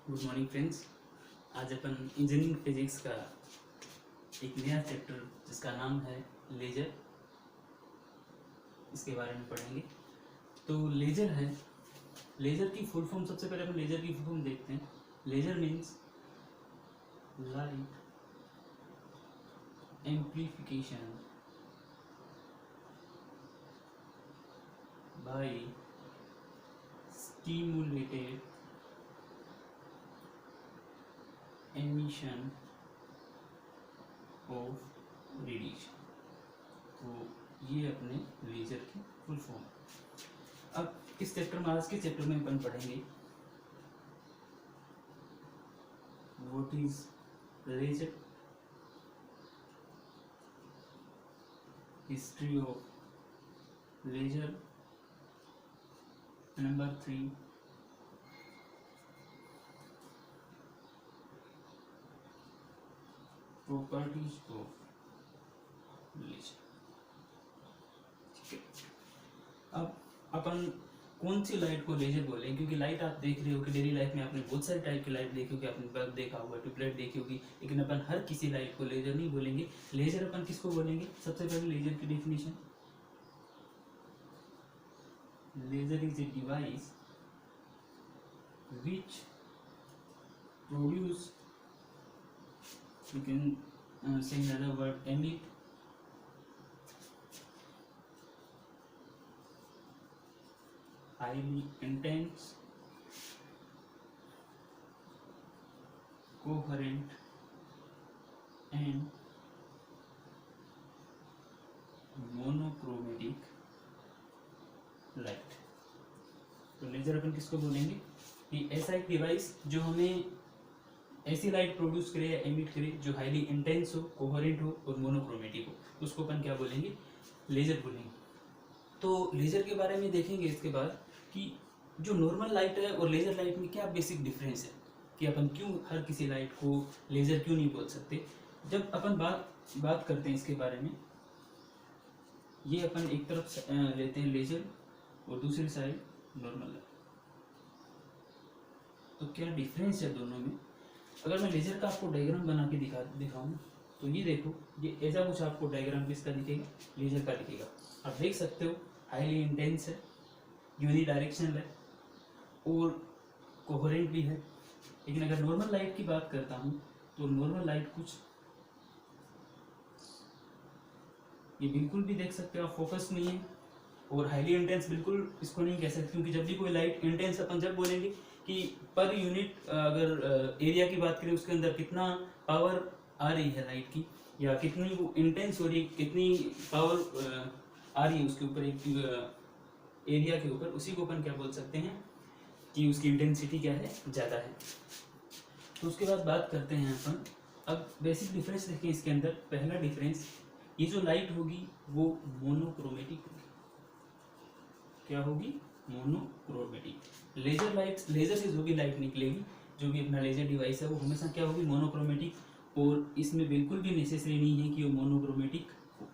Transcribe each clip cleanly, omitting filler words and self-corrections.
Good morning friends. आज अपन engineering physics का एक नया चैप्टर जिसका नाम है लेजर, इसके बारे में पढ़ेंगे। तो लेजर है, लेजर की फुल फॉर्म, सबसे पहले अपन लेजर की फुल फॉर्म देखते हैं। Laser means light amplification by stimulated emission of radiation. तो ये अपने लेजर की फुल फॉर्म। अब इस चैप्टर में, आज के चैप्टर में अपन पढ़ेंगे what is laser, history of laser, number 3 properties of laser. ठीक है, अब अपन कौन सी लाइट को लेजर बोलेंगे, क्योंकि लाइट आप देख रहे हो कि डेली लाइफ में आपने बहुत सारे टाइप की लाइट देखी होगी, आपने बल्ब देखा होगा, ट्यूबलाइट देखी होगी, लेकिन अपन हर किसी लाइट को लेजर नहीं बोलेंगे। लेजर अपन किसको बोलेंगे? सबसे पहले लेजर की definition, laser is a device which produce, you can say another word, emit highly intense coherent and monochromatic light। तो लेजर अपन किसको बोलेंगे कि ऐसा एक डिवाइस जो हमें ऐसी लाइट प्रोड्यूस करे या एमिट करे जो हाईली इंटेंस हो, कोहेरेंट हो और मोनोक्रोमेटिक हो, उसको अपन क्या बोलेंगे? लेजर बोलेंगे। तो लेजर के बारे में देखेंगे इसके बाद कि जो नॉर्मल लाइट है और लेजर लाइट में क्या बेसिक डिफरेंस है, कि अपन क्यों हर किसी लाइट को लेजर क्यों नहीं बोल सकते। जब अपन बात करते हैं इसके बारे में, ये अपन एक तरफ लेते हैं लेजर और दूसरी साइड नॉर्मल लाइट। तो क्या डिफरेंस है दोनों में? अगर मैं लेजर का आपको डायग्राम बना के दिखाऊं तो ये देखो, ये ऐसा कुछ आपको डायग्राम किसका दिखेगा? लेजर का दिखेगा। आप देख सकते हो हाईली इंटेंस है, यूनी डायरेक्शनल है और कोहेरेंट भी है। लेकिन अगर नॉर्मल लाइट की बात करता हूँ तो नॉर्मल लाइट कुछ, ये बिल्कुल भी देख सकते हो आप फोकस नहीं है, और हाईली इंटेंस बिल्कुल इसको नहीं कह सकते, क्योंकि जब भी कोई लाइट इंटेंस अपन जब बोलेंगे कि पर यूनिट अगर एरिया की बात करें उसके अंदर कितना पावर आ रही है लाइट की, या कितनी वो इंटेंस हो रही है, कितनी पावर आ रही है उसके ऊपर, एक एरिया के ऊपर, उसी को अपन क्या बोल सकते हैं कि उसकी इंटेंसिटी क्या है, ज़्यादा है। तो उसके बाद बात करते हैं अपन, अब बेसिक डिफरेंस देखें इसके अंदर। पहला डिफरेंस, ये जो लाइट होगी वो मोनोक्रोमेटिक होगी। क्या होगी? मोनोक्रोमेटिक। लेजर लाइट, लेजर से जो भी लाइट निकलेगी, जो भी अपना लेजर डिवाइस है, वो हमेशा क्या होगी? मोनोक्रोमेटिक। और इसमें बिल्कुल भी नेसेसरी नहीं है कि वो मोनोक्रोमेटिक हो,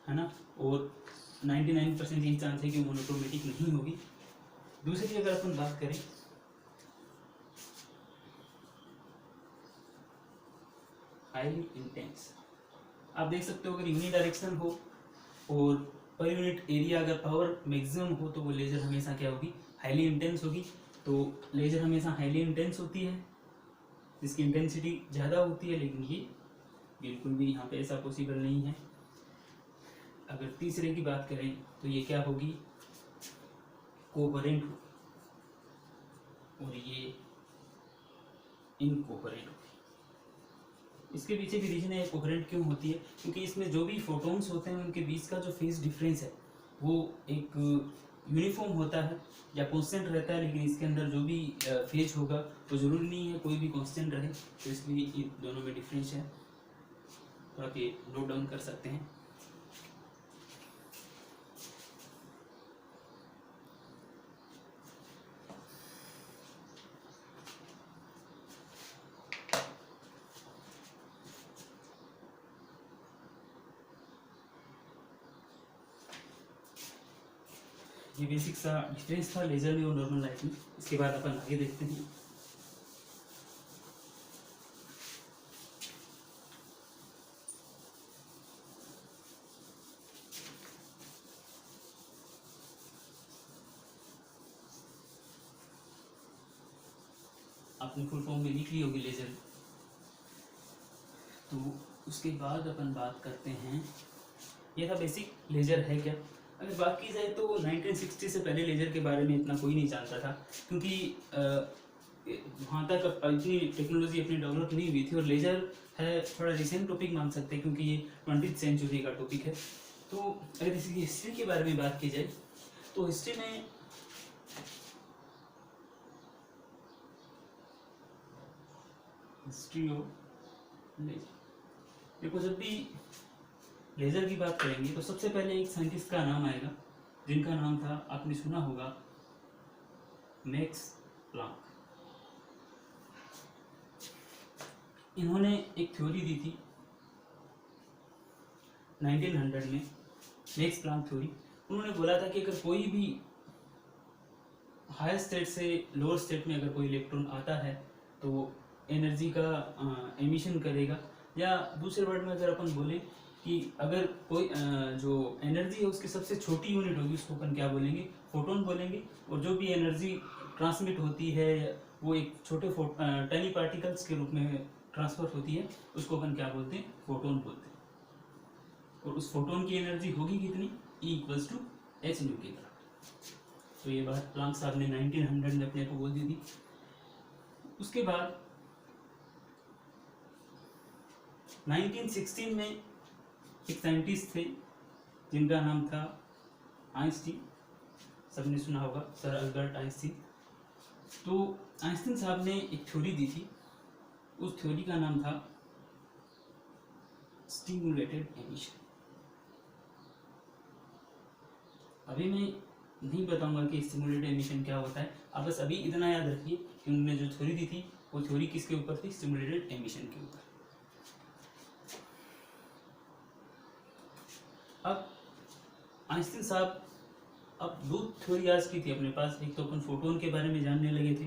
है ना, और 99% यही चांस है कि वो मोनोक्रोमेटिक नहीं होगी। दूसरी अगर अपन बात करें, हाईली इंटेंस, आप देख सकते हो अगर यूनी डायरेक्शन हो और पर यूनिट एरिया अगर पावर मैक्सिमम हो तो वो लेजर हमेशा क्या होगी? हाईली इंटेंस होगी। तो लेजर हमेशा हाईली इंटेंस होती है, जिसकी इंटेंसिटी ज़्यादा होती है, लेकिन ये बिल्कुल भी यहाँ पे ऐसा पॉसिबल नहीं है। अगर तीसरे की बात करें तो ये क्या होगी? कोहेरेंट होगी, और ये इनकोहेरेंट होगी। इसके पीछे भी रीजन है कोहेरेंट क्यों होती है, क्योंकि इसमें जो भी फोटॉन्स होते हैं उनके बीच का जो फेज डिफरेंस है वो एक यूनिफॉर्म होता है या कांस्टेंट रहता है, लेकिन इसके अंदर जो भी फेज होगा वो जरूरी नहीं है कोई भी कांस्टेंट रहे। तो इसलिए इन दोनों में डिफरेंस है, तो आप ये नोट डाउन कर सकते हैं। ये बेसिक सा डिफरेंस था लेजर में और नॉर्मल लाइट में। इसके बाद अपन आगे देखते हैं। आपने फुल फॉर्म में लिख ली होगी लेज़र। तो उसके बाद अपन बात करते हैं, ये था बेसिक लेज़र है क्या। अगर बात की जाए तो 1960 से पहले लेज़र के बारे में इतना कोई नहीं जानता था, क्योंकि वहाँ तक इतनी टेक्नोलॉजी अपनी डेवलप नहीं हुई थी, और लेज़र है थोड़ा रिसेंट टॉपिक मान सकते हैं, क्योंकि ये 20th सेंचुरी का टॉपिक है। तो अगर इसकी हिस्ट्री के बारे में बात की जाए तो हिस्ट्री में हिस्ट्री ऑफ लेज़र, देखो जब भी लेज़र की बात करेंगे तो सबसे पहले एक साइंटिस्ट का नाम आएगा, जिनका नाम था, आपने सुना होगा, मैक्स प्लांक। इन्होंने एक थ्योरी दी थी 1900 में, मैक्स प्लांक थ्योरी। उन्होंने बोला था कि अगर कोई भी हायर स्टेट से लोअर स्टेट में अगर कोई इलेक्ट्रॉन आता है तो एनर्जी का एमिशन करेगा, या दूसरे वर्ड में अगर अपन बोलें कि अगर कोई जो एनर्जी है उसकी सबसे छोटी यूनिट होगी उसको अपन क्या बोलेंगे, फोटोन बोलेंगे। और जो भी एनर्जी ट्रांसमिट होती है वो एक छोटे टाइनी पार्टिकल्स के रूप में ट्रांसफर होती है, उसको अपन क्या बोलते हैं, फोटोन बोलते हैं। और उस फोटोन की एनर्जी होगी कितनी, E = h न्यू की तरह। तो ये बात प्लांक साहब ने 1900 में अपने को बोल दी थी। उसके बाद 1916 में एक साइंटिस्ट थे जिनका नाम था आइंस्टीन, सबने सुना होगा, सर अल्बर्ट आइंस्टीन। तो आइंस्टीन साहब ने एक थ्योरी दी थी, उस थ्योरी का नाम था स्टिमुलेटेड एमिशन। अभी मैं नहीं बताऊंगा कि स्टिमुलेटेड एमिशन क्या होता है, आप बस अभी इतना याद रखिए कि उन्होंने जो थ्योरी दी थी वो थ्योरी किसके ऊपर थी, स्टिमुलेटेड एमिशन के ऊपर। अब आइंस्टीन साहब अब दो थ्योरी आज की थी अपने पास। एक तो अपन फोटोन के बारे में जानने लगे थे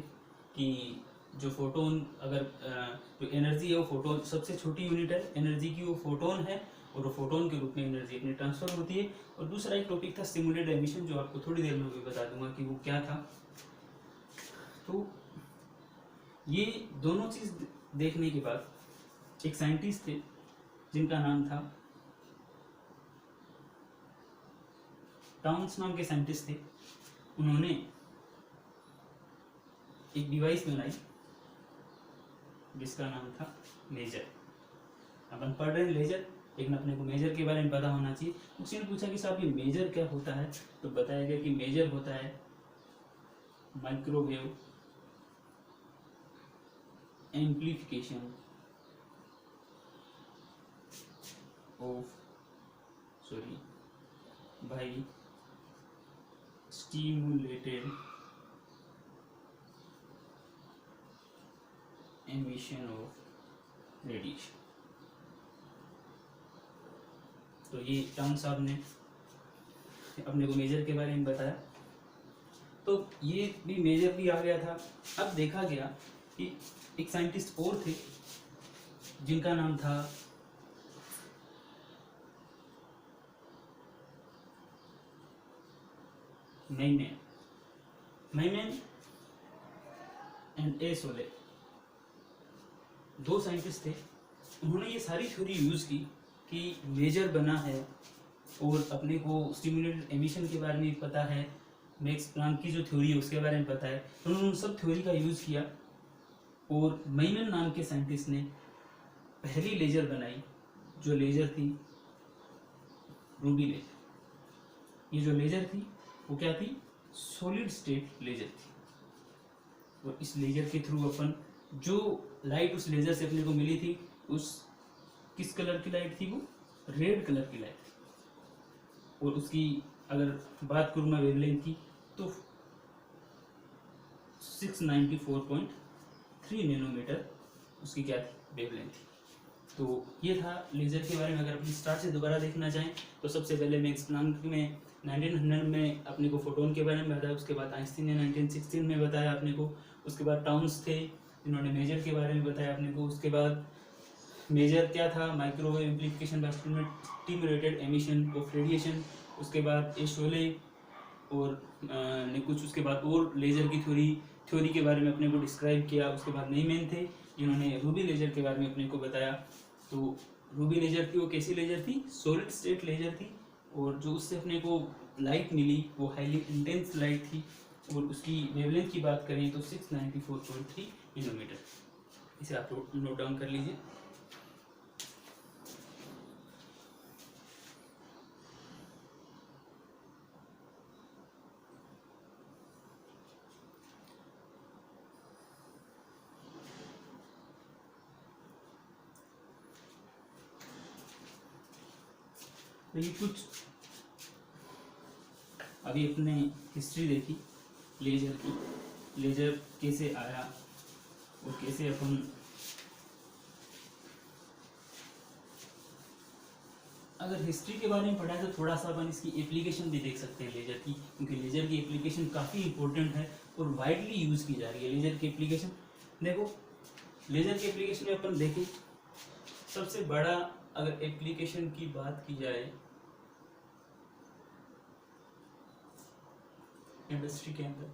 कि जो फोटोन, अगर जो एनर्जी है वो फोटोन सबसे छोटी यूनिट है एनर्जी की, वो फोटोन है, और वो फोटोन के रूप में एनर्जी अपनी ट्रांसफर होती है। और दूसरा एक टॉपिक था स्टिमुलेटेड एमिशन, जो आपको थोड़ी देर में भी बता दूंगा कि वो क्या था। तो ये दोनों चीज़ देखने के बाद एक साइंटिस्ट थे जिनका नाम था टाउन्स, नाम के साइंटिस्ट थे। उन्होंने एक डिवाइस बनाई जिसका नाम था लेजर। अपन पढ़ रहे हैं लेजर, लेकिन अपने को मेजर के बारे में पता होना चाहिए। किसी ने पूछा कि साहब ये मेजर क्या होता है, तो बताया गया कि मेजर होता है microwave amplification by stimulated emission of radiation. तो ये टाउन साहब ने अपने को मेजर के बारे में बताया, तो ये भी मेजर भी आ गया था। अब देखा गया कि एक साइंटिस्ट और थे जिनका नाम था मैमैन एंड ए सोले। दो साइंटिस्ट थे, उन्होंने ये सारी थ्योरी यूज़ की कि लेजर बना है और अपने को स्टिमुलेटेड एमिशन के बारे में पता है, मैक्स प्लांक की जो थ्योरी है उसके बारे में पता है। तो उन्होंने सब थ्योरी का यूज़ किया और मैमैन नाम के साइंटिस्ट ने पहली लेजर बनाई, जो लेजर थी रूबी लेजर। ये जो लेजर थी वो क्या थी, सॉलिड स्टेट लेजर थी। और इस लेजर के थ्रू अपन जो लाइट उस लेजर से अपने को मिली थी, उस किस कलर की लाइट थी, वो रेड कलर की लाइट थी। और उसकी अगर बात करूँ मैं वेवलेंथ की, तो 694.3 नैनोमीटर उसकी क्या थी, वेवलेंथ थी। तो ये था लेज़र के बारे में। अगर अपनी स्टार्ट से दोबारा देखना चाहें तो सबसे पहले मैक्स प्लांक में 1900 में अपने को फोटोन के बारे में बताया, उसके बाद आइंस्टीन ने 1916 में बताया अपने को, उसके बाद टाउन्स थे जिन्होंने मेजर के बारे में बताया अपने को। उसके बाद मेजर क्या था, microwave amplification by stimulated emission of radiation. उसके बाद ए शोले और ने कुछ उसके बाद और लेज़र की थ्योरी थ्योरी के बारे में अपने को डिस्क्राइब किया। उसके बाद नीमैन थे जिन्होंने रूबी लेजर के बारे में अपने को बताया। तो रूबी लेजर थी वो कैसी लेजर थी, सॉलिड स्टेट लेजर थी, और जो उससे अपने को लाइट मिली वो हाईली इंटेंस लाइट थी, और उसकी वेवलेंथ की बात करें तो 694.3 नैनोमीटर। इसे आप नोट डाउन कर लीजिए। तो ये कुछ अभी अपने हिस्ट्री देखी लेजर की, लेजर कैसे आया और कैसे अपन अगर हिस्ट्री के बारे में पढ़ा है तो थोड़ा सा अपन इसकी एप्लीकेशन भी देख सकते हैं लेजर की, क्योंकि लेजर की एप्लीकेशन काफ़ी इंपॉर्टेंट है और वाइडली यूज़ की जा रही है लेजर की एप्लीकेशन। देखो लेजर की एप्लीकेशन में अपन देखें, सबसे बड़ा अगर एप्लीकेशन की बात की जाए इंडस्ट्री के अंदर,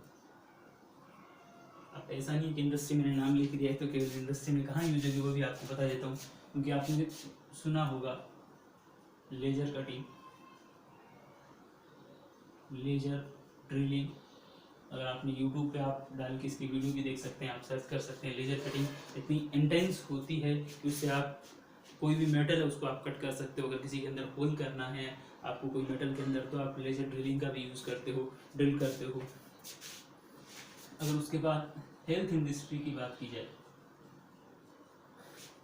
अब ऐसा नहीं कि इंडस्ट्री मैंने नाम लिख दिया है तो केवल इंडस्ट्री में कहाँ यूज होगी वो भी आपको बता देता हूँ, क्योंकि आपने सुना होगा लेजर कटिंग, लेजर ड्रिलिंग। अगर आपने यूट्यूब पे आप डाल के इसकी वीडियो भी देख सकते हैं, आप सर्च कर सकते हैं। लेजर कटिंग इतनी इंटेंस होती है कि उससे आप कोई भी मेटल है उसको आप कट कर सकते हो। अगर किसी के अंदर होल करना है आपको कोई मेटल के अंदर, तो आप लेजर ड्रिलिंग का भी यूज़ करते हो, ड्रिल करते हो। अगर उसके बाद हेल्थ इंडस्ट्री की बात की जाए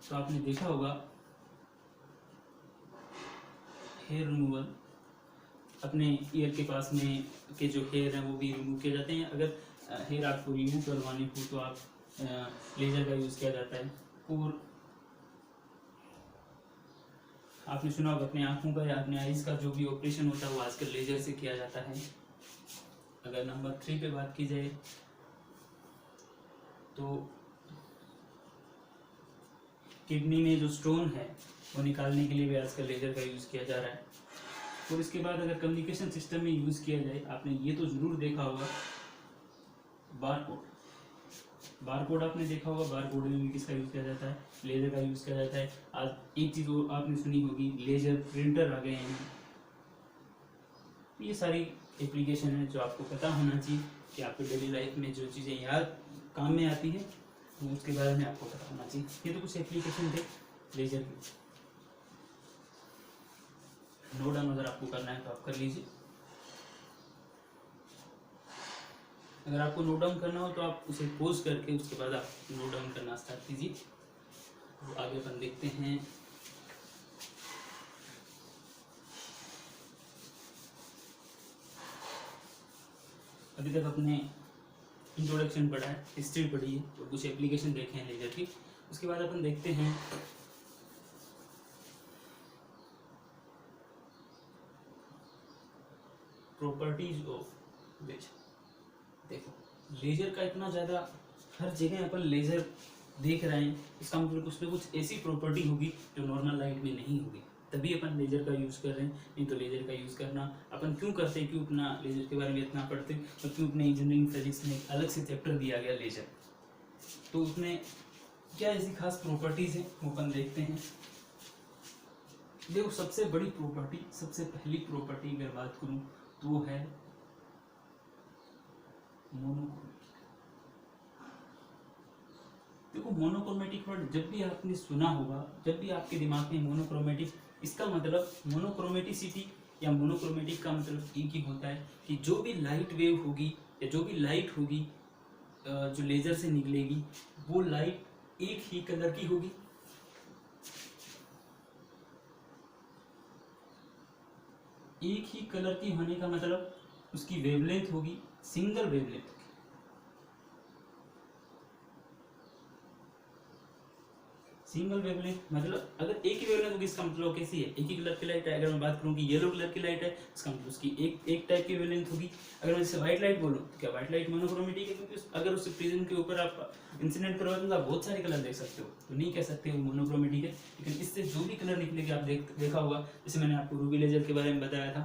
तो आपने देखा होगा हेयर रिमूवल, अपने ईयर के पास में के जो हेयर हैं वो भी रिमूव किए जाते हैं। अगर हेयर आपको रिमूव करवाने हो तो आप लेजर का यूज़ किया जाता है। और आपने सुना होगा अपने आँखों का या अपने आइज़ का जो भी ऑपरेशन होता है वो आजकल लेजर से किया जाता है। अगर नंबर 3 पे बात की जाए तो किडनी में जो स्टोन है वो निकालने के लिए भी आजकल लेजर का यूज़ किया जा रहा है। और इसके बाद अगर कम्युनिकेशन सिस्टम में यूज़ किया जाए, आपने ये तो ज़रूर देखा होगा बारकोड, बारकोड आपने देखा होगा, बारकोड में भी किसका यूज़ किया जाता है, लेजर का यूज़ किया जाता है। आज एक चीज़ और आपने सुनी होगी, लेजर प्रिंटर आ गए हैं। ये सारी एप्लीकेशन है जो आपको पता होना चाहिए कि आपके डेली लाइफ में जो चीज़ें याद काम में आती है तो उसके बारे में आपको पता होना चाहिए। ये तो कुछ एप्लीकेशन थे लेजर की। नोट डाउन अगर आपको करना है तो आप कर लीजिए। अगर आपको नोट डाउन करना हो तो आप उसे पॉज करके उसके बाद आप नोट डाउन करना स्टार्ट कीजिए। तो आगे अपन देखते हैं। अभी तक अपने इंट्रोडक्शन पढ़ा है, हिस्ट्री पढ़ी है और कुछ एप्लीकेशन देखे हैं लेजर की। उसके बाद अपन देखते हैं प्रॉपर्टीज ऑफ लेजर। देखो लेजर का इतना ज़्यादा हर जगह अपन लेजर देख रहे हैं, इसका मतलब उसमें कुछ ऐसी प्रॉपर्टी होगी जो नॉर्मल लाइट में नहीं होगी, तभी अपन लेजर का यूज़ कर रहे हैं। नहीं तो लेजर का यूज़ करना अपन क्यों करते हैं, क्यों अपना लेजर के बारे में इतना पढ़ते हैं, तो क्यों अपने इंजीनियरिंग फिजिक्स में एक अलग से चैप्टर दिया गया लेजर। तो उसमें क्या ऐसी खास प्रॉपर्टीज़ हैं वो अपन देखते हैं। देखो सबसे बड़ी प्रॉपर्टी, सबसे पहली प्रॉपर्टी अगर बात करूँ तो वो है मोनोक्रोमेटिक। देखो मोनोक्रोमेटिक वर्ड जब भी आपने सुना होगा, जब भी आपके दिमाग में मोनोक्रोमेटिक, इसका मतलब मोनोक्रोमेटिसिटी या मोनोक्रोमेटिक का मतलब एक ही होता है कि जो भी लाइट वेव होगी या जो भी लाइट होगी जो लेजर से निकलेगी वो लाइट एक ही कलर की होगी। एक ही कलर की होने का मतलब उसकी वेवलेंथ होगी सिंगल वेवलेंथ। सिंगल वेवलेंथ मतलब अगर एक ही वेवलेंथ होगी इसका मतलब कैसी है, एक ही कलर की लाइट है। अगर मैं बात करूँ कि येलो कलर की लाइट है इसका मतलब उसकी एक टाइप की वेवलेंथ होगी। अगर मैं जैसे व्हाइट लाइट बोलूँ तो क्या व्हाइट लाइट मोनोक्रोमेटिक है, क्योंकि अगर उस प्रिज्म के ऊपर आप इंसिडेंट करवाते तो आप बहुत सारे कलर देख सकते हो, तो नहीं कह सकते वो मोनोक्रोमेटिक है। लेकिन इससे जो भी कलर निकलेगा आप देखा होगा, जैसे मैंने आपको रूबी लेजर के बारे में बताया था।